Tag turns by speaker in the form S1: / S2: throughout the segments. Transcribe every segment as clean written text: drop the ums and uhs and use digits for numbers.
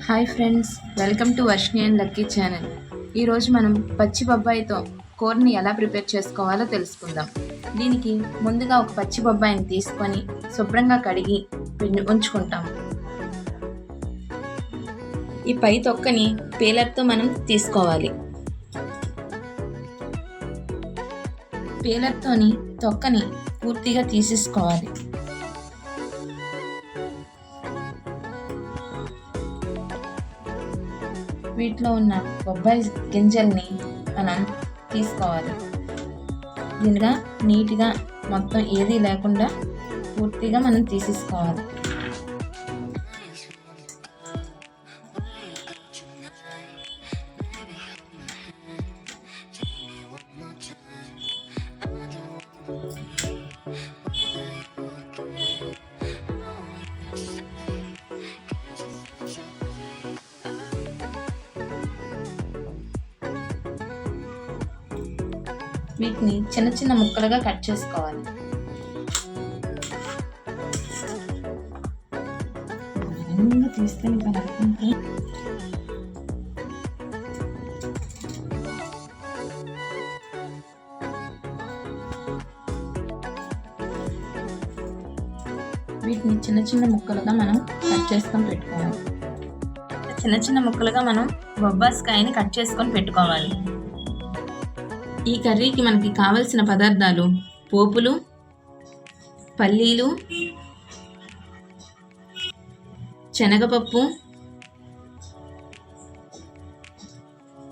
S1: Hi friends, welcome to Varshini and lucky channel. ఈరోజు మనం పచ్చి బొబ్బాయితో కూరని ఎలా ప్రిపేర్ చేసుకోవాలో తెలుసుకుందాం. దీనికి ముందుగా ఒక పచ్చి బొబ్బాయిని తీసుకొని శుభ్రంగా కడిగి ఉంచుకుంటాం. ఈ పై తొక్కని పీలర్తో మనం తీసుకోవాలి. పీలర్తోని తొక్కని పూర్తిగా తీసేసుకోవాలి. వీటిలో ఉన్న బొబ్బాయి గింజల్ని మనం తీసుకోవాలి. దీనిగా నీట్గా మొత్తం ఏది లేకుండా పూర్తిగా మనం తీసేసుకోవాలి. వీటిని చిన్న చిన్న ముక్కలుగా కట్ చేసుకోవాలి. వీటిని చిన్న చిన్న ముక్కలుగా మనం కట్ చేసుకొని పెట్టుకోవాలి. చిన్న చిన్న ముక్కలుగా మనం బొబ్బాస్కాయని కట్ చేసుకొని పెట్టుకోవాలి. ఈ కర్రీకి మనకి కావలసిన పదార్థాలు: పోపులు, పల్లీలు, శనగపప్పు,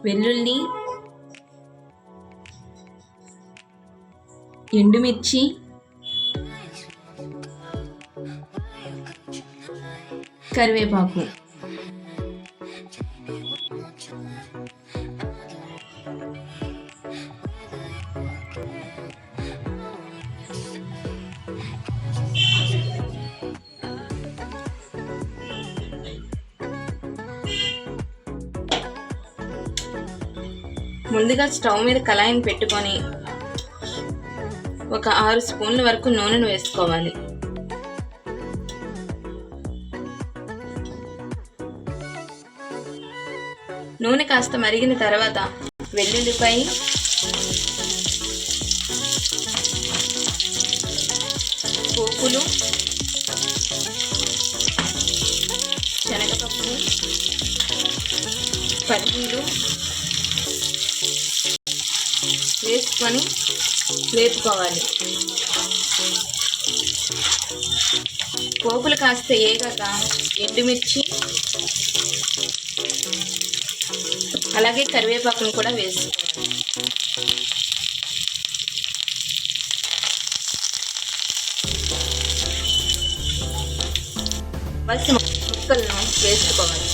S1: వెల్లుల్లి, ఎండుమిర్చి, కరివేపాకు. ముందుగా స్టవ్ మీద కళాయిని పెట్టుకొని ఒక 6 స్పూన్ల వరకు నూనెను వేసుకోవాలి. నూనె కాస్త మరిగిన తర్వాత వెల్లుల్లిపై, పోపులు, శనగపప్పు, పల్లీలు వేసుకొని వేపుకోవాలి. పోపులు కాస్త ఏగాక ఎండుమిర్చి అలాగే కరివేపాకును కూడా వేసుకోవాలి. ముక్కలను వేసుకోవాలి.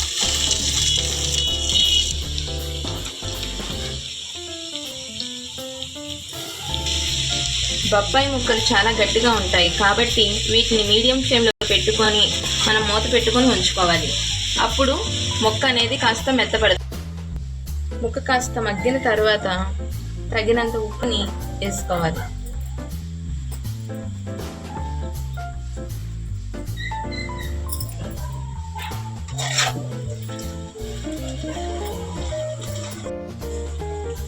S1: బొబ్బాయి ముక్కలు చాలా గట్టిగా ఉంటాయి కాబట్టి వీటిని మీడియం ఫ్లేమ్లో పెట్టుకొని మనం మూత పెట్టుకొని ఉంచుకోవాలి. అప్పుడు ముక్క అనేది కాస్త మెత్తపడుతుంది. ముక్క కాస్త మగ్గిన తర్వాత తగినంత ఉప్పుని వేసుకోవాలి.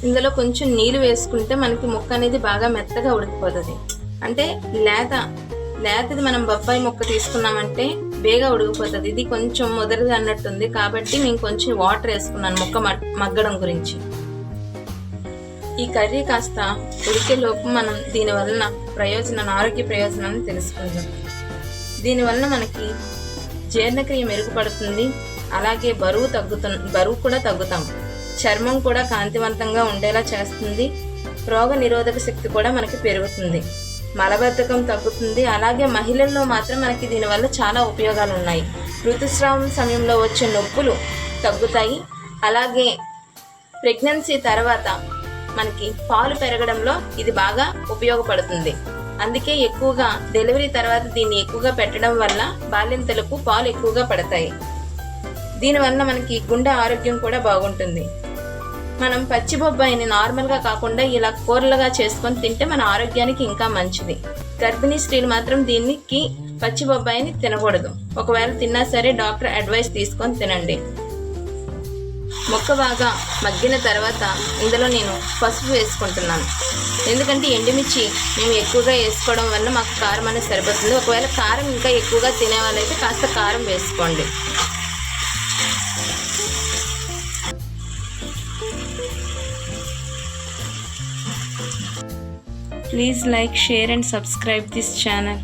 S1: ఇందులో కొంచెం నీళ్ళు వేసుకుంటే మనకి ముక్క అనేది బాగా మెత్తగా ఉడికిపోతుంది. అంటే లేతది మనం బొబ్బాయి ముక్క తీసుకున్నామంటే బేగా ఉడికిపోతుంది. ఇది కొంచెం ముదరది అన్నట్టుంది కాబట్టి నేను కొంచెం వాటర్ వేసుకున్నాను ముక్క మగ్గడం గురించి. ఈ కర్రీ కాస్త ఉడికేలోపు మనం దీనివలన ఆరోగ్య ప్రయోజనాన్ని తెలుసుకుందాం. దీనివలన మనకి జీర్ణక్రియ మెరుగుపడుతుంది. అలాగే బరువు కూడా తగ్గుతాం. చర్మం కూడా కాంతివంతంగా ఉండేలా చేస్తుంది. రోగ నిరోధక శక్తి కూడా మనకి పెరుగుతుంది. మలబద్ధకం తగ్గుతుంది. అలాగే మహిళల్లో మాత్రం మనకి దీనివల్ల చాలా ఉపయోగాలు ఉన్నాయి. ఋతుస్రావం సమయంలో వచ్చే నొప్పులు తగ్గుతాయి. అలాగే ప్రెగ్నెన్సీ తర్వాత మనకి పాలు పెరగడంలో ఇది బాగా ఉపయోగపడుతుంది. అందుకే ఎక్కువగా డెలివరీ తర్వాత దీన్ని ఎక్కువగా పెట్టడం వల్ల బాలింతలకు పాలు ఎక్కువగా పడతాయి. దీనివల్ల మనకి గుండె ఆరోగ్యం కూడా బాగుంటుంది. మనం పచ్చి బొబ్బాయిని నార్మల్గా కాకుండా ఇలా కూరలుగా చేసుకొని తింటే మన ఆరోగ్యానికి ఇంకా మంచిది. గర్భిణీ స్త్రీలు మాత్రం దీనికి పచ్చి బొబ్బాయిని తినకూడదు. ఒకవేళ తిన్నా సరే డాక్టర్ అడ్వైస్ తీసుకొని తినండి. మొక్క బాగా మగ్గిన తర్వాత ఇందులో నేను పసుపు వేసుకుంటున్నాను. ఎందుకంటే ఎండుమిర్చి మేము ఎక్కువగా వేసుకోవడం వల్ల మాకు కారం అనేది సరిపోతుంది. ఒకవేళ కారం ఇంకా ఎక్కువగా తినే వాళ్ళైతే కాస్త కారం వేసుకోండి. Please like, share and subscribe this channel.